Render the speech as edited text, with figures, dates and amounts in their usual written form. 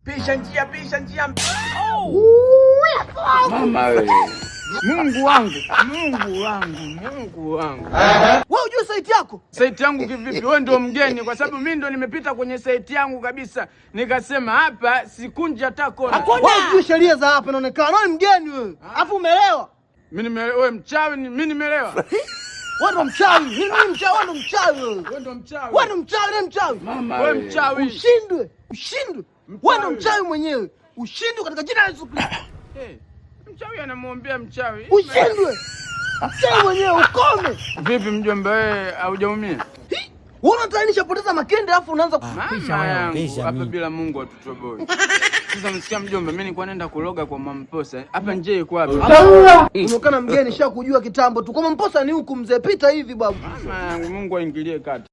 Pisha njia. Mama wewe. Mungu wangu. Wewe unajua site yako? Site yangu kivipi? Wewe ndio mgeni kwa sababu mimi ndo nimepita kwenye site yangu kabisa. Nikasema hapa sikunja hata kona. Wewe unajua sheria za hapa inaonekana. Wewe mgeni wewe. Alafu umeelewa? Mimi nimeelewa. Wewe mchawi, mimi nimeelewa. Wewe ndo mchawi. Mimi mchawi, wewe ndo mchawi wewe. Wewe ndo mchawi. Wewe ndo mchawi, wewe mchawi. Mama wewe mchawi. Ushindwe. Wewe ndo mchawi mwenyewe. Ushindwe katika jina la Yesu Kristo. Mchawi anamwombea mchawi. Ushindwe. Mchawi mwenyewe ukome. Vipi mjomba wewe haujaumia? Wewe unataanisha poteza makende alafu unaanza kupisha wewe. Hapa bila Mungu atutoboi. Sasa msikia mjomba, mimi nilikuwa naenda kuloga kwa Mamposa. Hapa nje yuko wapi? Unokana mgeni shakujua kitambo tu. Kwa Mamposa ni huku mzee, pita hivi babu. Mungu aingilie kati.